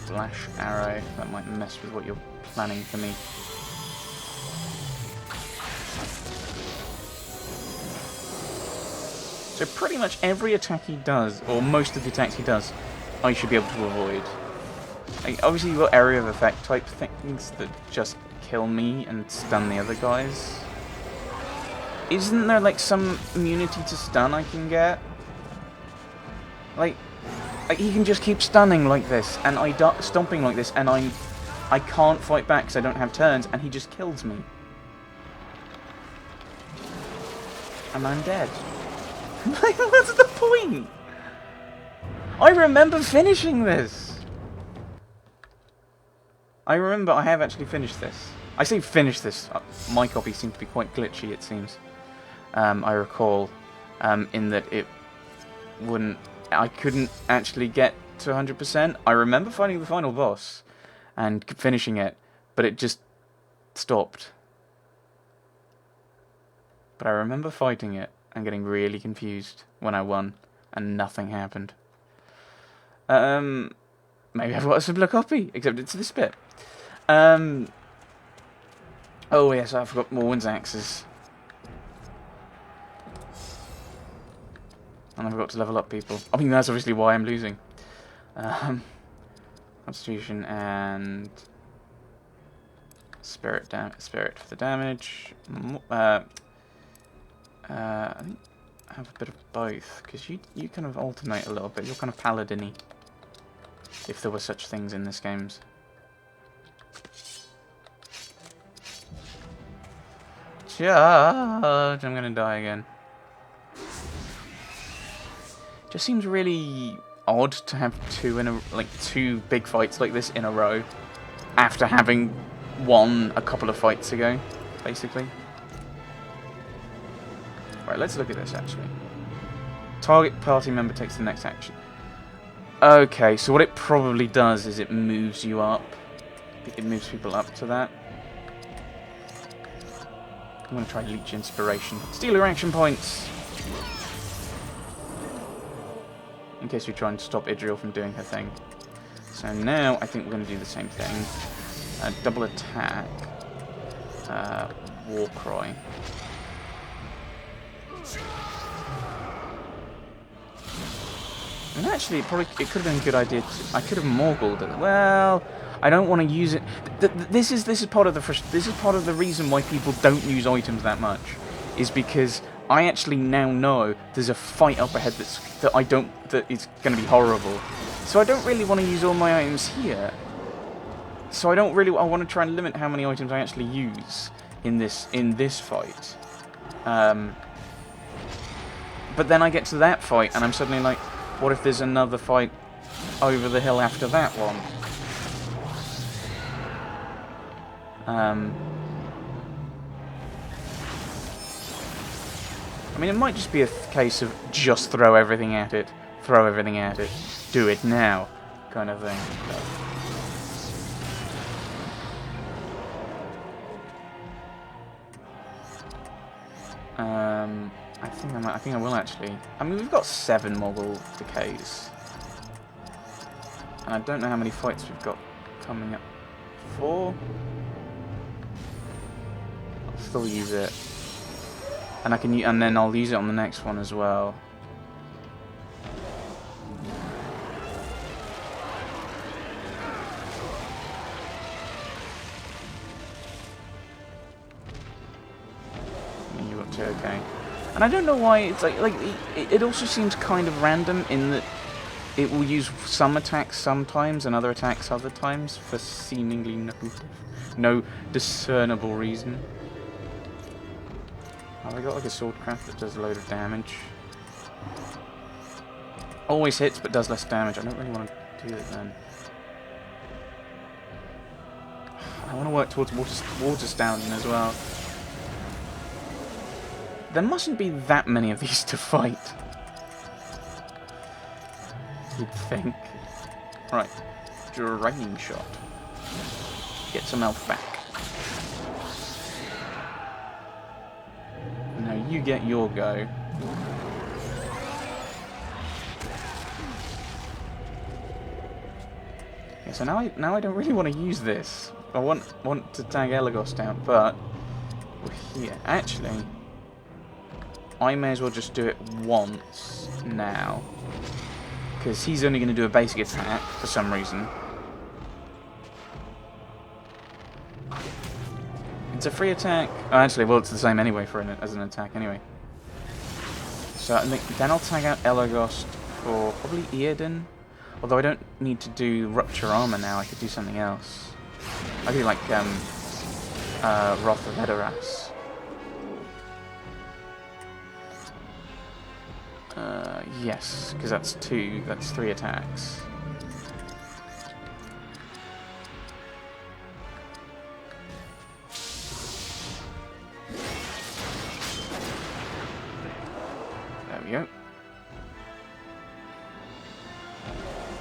flash arrow. That might mess with what you're planning for me. So pretty much every attack he does, or most of the attacks he does, I should be able to avoid. Like, obviously you've got area of effect type things that just kill me and stun the other guys. Isn't there like some immunity to stun I can get? Like he can just keep stunning like this, and stomping like this, and I can't fight back because I don't have turns, and he just kills me. And I'm dead. Like, what's the point? I remember finishing this. I remember I have actually finished this. I say finished this. My copy seemed to be quite glitchy, it seems. I recall, in that it wouldn't... I couldn't actually get to 100%. I remember finding the final boss and finishing it, but it just stopped. But I remember fighting it and getting really confused when I won, and nothing happened. Maybe I've got a simpler copy, except it's this bit. Oh yes, I forgot Morwen's axes. And I forgot to level up people. I mean, that's obviously why I'm losing. Constitution and spirit for the damage. I think I have a bit of both, because you kind of alternate a little bit. You're kind of paladin-y, if there were such things in this games. Charge! I'm gonna die again. Just seems really odd to have two big fights like this in a row after having won a couple of fights ago, basically. Right, let's look at this actually. Target party member takes the next action. Okay, so what it probably does is it moves you up. It moves people up to that. I'm going to try leech inspiration. Steal your action points! In case we try and stop Idriel from doing her thing. So now I think we're going to do the same thing. Double attack. War cry. And actually, it could have been a good idea I could have Morguled it. Well, I don't want to use it. This is part of the reason why people don't use items that much, is because I actually now know there's a fight up ahead that is going to be horrible. So I don't really want to use all my items here. So I want to try and limit how many items I actually use in this fight. But then I get to that fight and I'm suddenly like, what if there's another fight over the hill after that one? I mean, it might just be a case of just throw everything at it, do it now, kind of thing. I think I will actually. I mean, we've got 7 Morgul decays, and I don't know how many fights we've got coming up. 4. I'll still use it, and then I'll use it on the next one as well. You got 2, okay. And I don't know why it's it also seems kind of random in that it will use some attacks sometimes and other attacks other times for seemingly no discernible reason. Have I got like a swordcraft that does a load of damage? Always hits but does less damage. I don't really want to do it then. I want to work towards water Stallion as well. There mustn't be that many of these to fight. You'd think. Right. Draining shot. Get some health back. Now you get your go. Okay, so now I don't really want to use this. I want to tag Elagos down, but we're here. Actually, I may as well just do it once now, because he's only going to do a basic attack for some reason. It's a free attack. Oh, actually, well, it's the same anyway as an attack anyway. So then I'll tag out Elagos for probably Eoden. Although I don't need to do Rupture Armor now, I could do something else. I could do like Wrath of Edoras. Yes, because that's 3 attacks. There we go.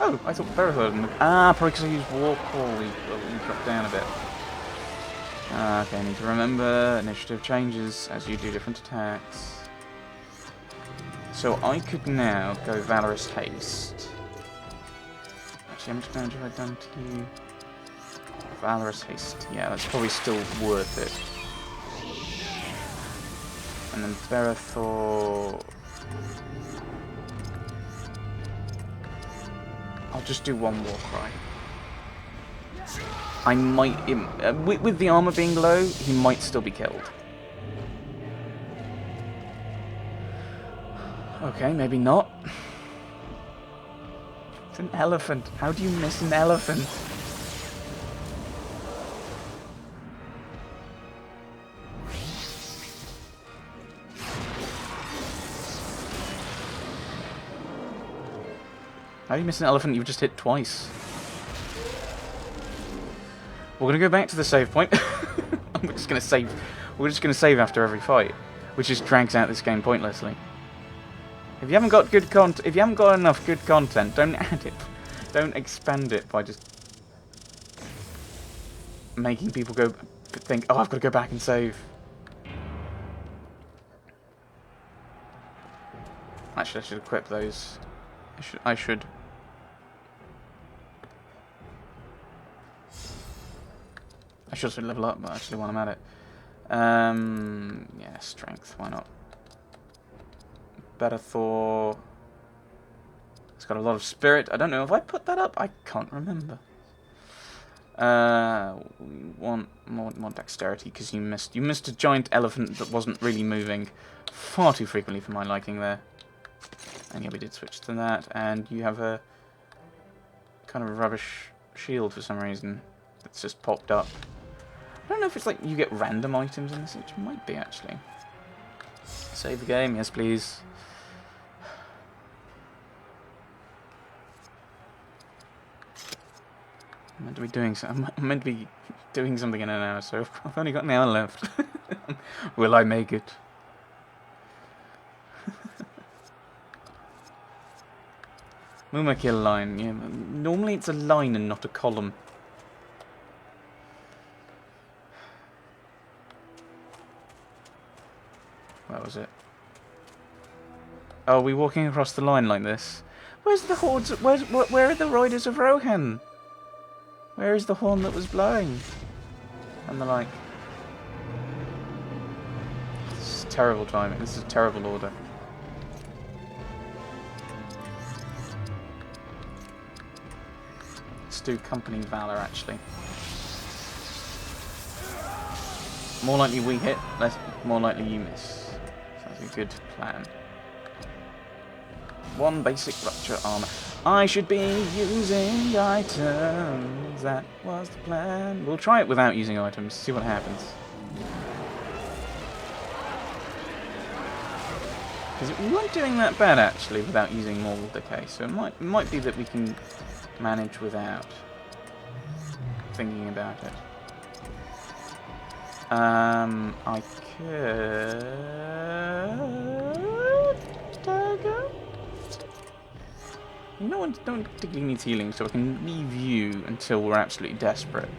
Oh, I thought Ferrothorn. Ah, probably because I used War Call. We dropped down a bit. Okay, I need to remember initiative changes as you do different attacks. So I could now go Valorous Haste. Actually, how much damage have I done to you? Valorous Haste. Yeah, that's probably still worth it. And then Ferrothor. I'll just do one Warcry. I might... with the armor being low, he might still be killed. Okay, maybe not. It's an elephant. How do you miss an elephant? How do you miss an elephant you've just hit twice? We're gonna go back to the save point. We're just gonna save. We're just gonna save after every fight, which just drags out this game pointlessly. If you haven't got if you haven't got enough good content, don't add it. Don't expand it by just making people think, oh, I've got to go back and save. Actually, I should equip those. I should. I should also level up, but actually while I'm at it. Yeah, strength, why not? Ferrothor. It's got a lot of spirit. I don't know if I put that up. I can't remember. We want more dexterity because you missed a giant elephant that wasn't really moving far too frequently for my liking there. And yeah, we did switch to that. And you have a kind of a rubbish shield for some reason that's just popped up. I don't know if it's like you get random items in this, which might be actually. Save the game, yes please. I'm meant to be doing something in an hour, so I've only got an hour left. Will I make it? Mumakil line, yeah. Normally it's a line and not a column. Where was it? Oh, are we walking across the line like this? Where's the hordes? Where are the riders of Rohan? Where is the horn that was blowing? And the like. This is terrible timing. This is a terrible order. Let's do Company Valor actually. More likely we hit, more likely you miss. That's a good plan. One basic Rupture Armor. I should be using items. That was the plan. We'll try it without using items. See what happens. Because we weren't doing that bad actually without using Moral Decay. So it might be that we can manage without thinking about it. I could go. You know what? Don't particularly need healing, so I can leave you until we're absolutely desperate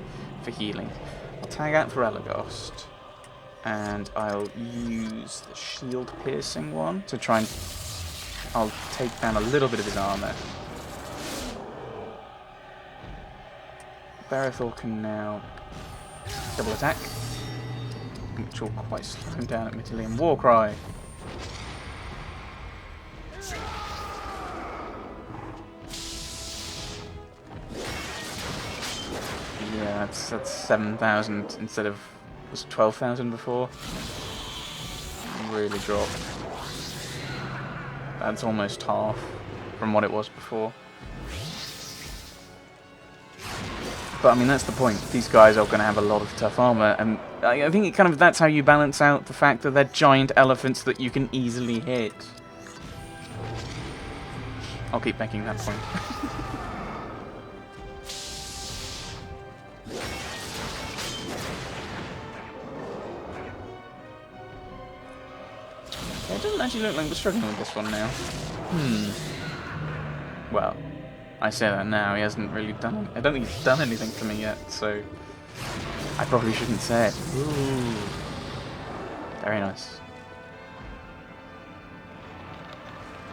for healing. I'll tag out for Elagos, and I'll use the shield piercing one to try and I'll take down a little bit of his armor. Berethor can now double attack, which will quite slow him down, admittedly. And Warcry. Yeah, that's 7,000 instead of, was it 12,000 before? Really dropped. That's almost half from what it was before. But I mean, that's the point. These guys are going to have a lot of tough armor, and I think it kind of, that's how you balance out the fact that they're giant elephants that you can easily hit. I'll keep making that point. It doesn't actually look like we're struggling with this one now. Well, I say that now, he hasn't really done... I don't think he's done anything for me yet, so... I probably shouldn't say it. Ooh. Very nice.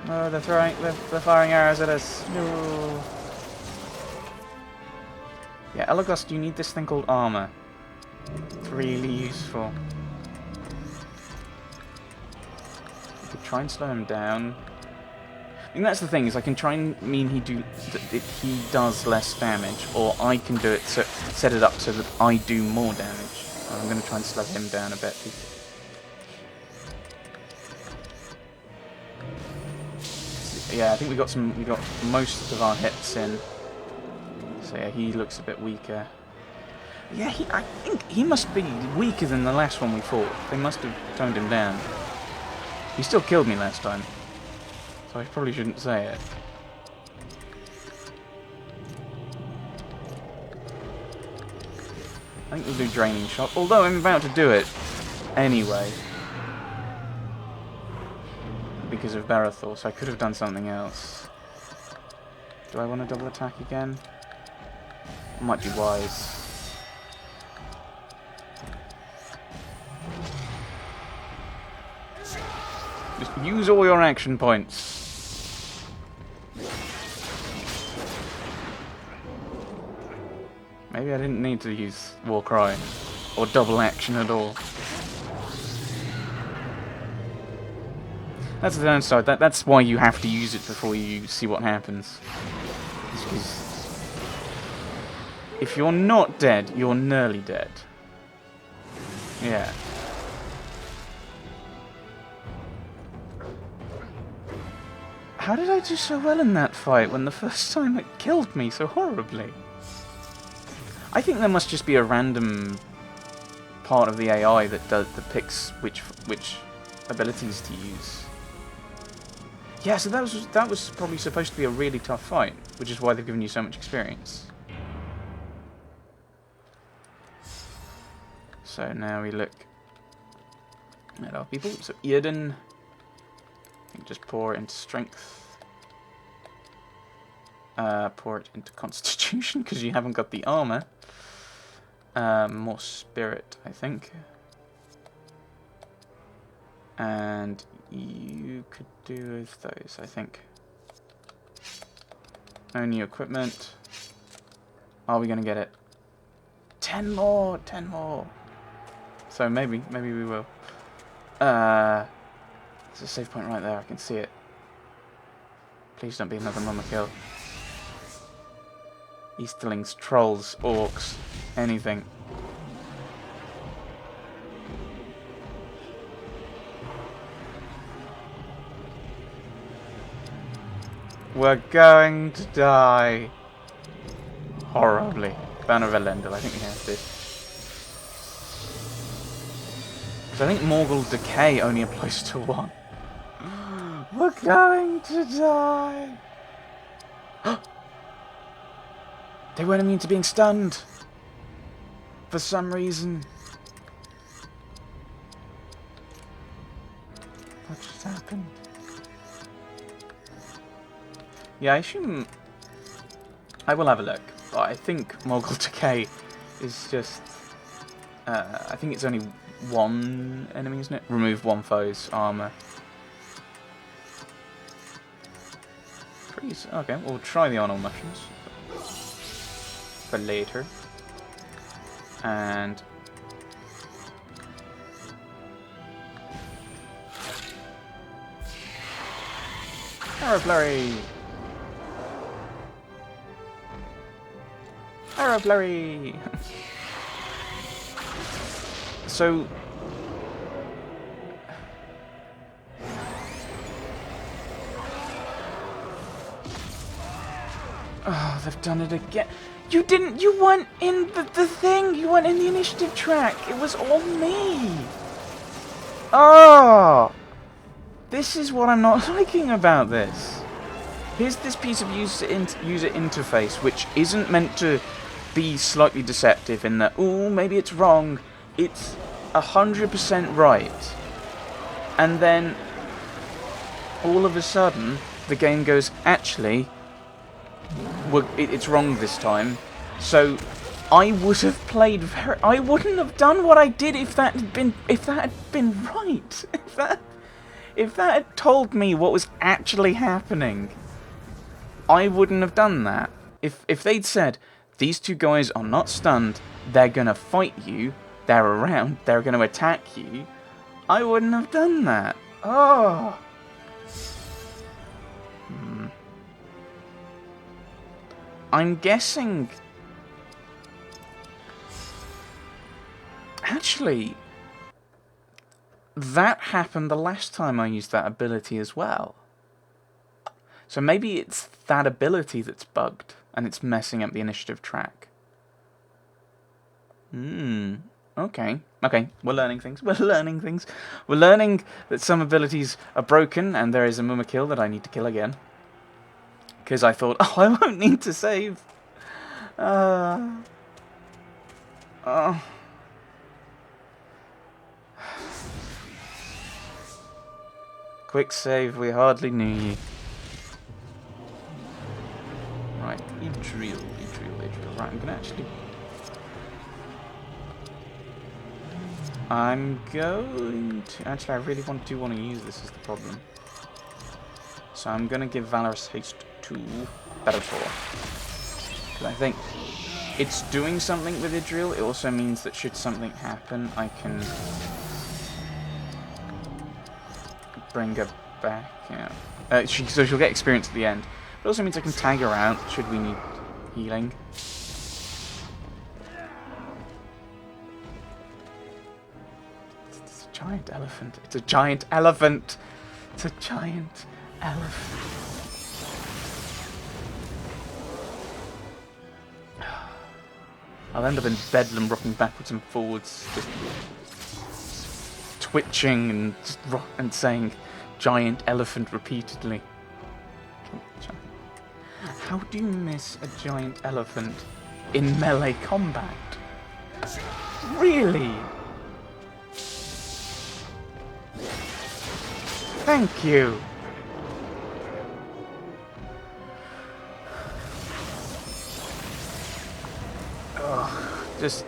Oh, they're firing arrows at us. No. Yeah, Elagos, you need this thing called armor. It's really useful. I could try and slow him down. I think that's the thing, is I can try and mean he does less damage, or I can do it, so set it up so that I do more damage. I'm going to try and slow him down a bit. Yeah, I think we got most of our hits in. So yeah, he looks a bit weaker. Yeah, I think he must be weaker than the last one we fought. They must have toned him down. He still killed me last time, so I probably shouldn't say it. I think we'll do Draining Shot, although I'm about to do it anyway. Because of Berethor, so I could have done something else. Do I want to double attack again? Might be wise. Just use all your action points. Maybe I didn't need to use Warcry or double action at all. That's the downside. That's why you have to use it before you see what happens. Because if you're not dead, you're nearly dead. Yeah. How did I do so well in that fight when the first time it killed me so horribly? I think there must just be a random part of the AI that picks which abilities to use. Yeah, so that was probably supposed to be a really tough fight, which is why they've given you so much experience. So now we look at our people. So Earden, I think just pour it into strength. Pour it into constitution because you haven't got the armor. More spirit, I think. And you could do with those, I think. No new equipment. Are we gonna get it? 10 more! 10 more! So maybe we will. There's a save point right there, I can see it. Please don't be another mama kill. Easterlings, trolls, orcs, anything. We're going to die horribly. Banner of Elendil, I think we have to. So I think Morgul Decay only applies to one. We're going to die. They weren't immune to being stunned. For some reason. What just happened? Yeah, I assume... I will have a look. But I think Morgul Decay is just... I think it's only one enemy, isn't it? Remove one foe's armor. Freeze. Okay, we'll try the Arnold mushrooms. For later. And Arrow Flurry! Arrow Flurry! So... Oh, they've done it again. You didn't... You weren't in the thing! You weren't in the initiative track! It was all me! Oh! This is what I'm not liking about this. Here's this piece of user interface, which isn't meant to be slightly deceptive in that, ooh, maybe it's wrong. It's 100% right. And then, all of a sudden, the game goes, actually, it's wrong this time. So, I would have played I wouldn't have done what I did if that had been right. If that had told me what was actually happening, I wouldn't have done that. If they'd said, these two guys are not stunned, they're gonna fight you, they're around, they're gonna attack you, I wouldn't have done that. Oh. I'm guessing... Actually, that happened the last time I used that ability as well. So maybe it's that ability that's bugged, and it's messing up the initiative track. Okay. Okay, we're learning things. We're learning things. We're learning that some abilities are broken, and there is a Mumakil that I need to kill again. Because I thought, oh, I won't need to save. Quick save, we hardly knew you. Right, Idril. Right, I'm going to... Actually, I really do want to use this as the problem. So I'm going to give Valorous Haste to Bellator. Because I think it's doing something with Idril. It also means that should something happen, I can bring her back. Yeah. So she'll get experience at the end. It also means I can tag her out should we need healing. It's a giant elephant. It's a giant elephant. It's a giant elephant. I'll end up in Bedlam rocking backwards and forwards, just twitching and saying giant elephant repeatedly. How do you miss a giant elephant in melee combat? Really? Thank you. Ugh, just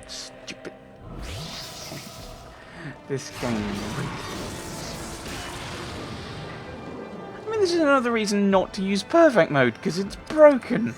stupid. This game. I mean, this is another reason not to use perfect mode, because it's broken.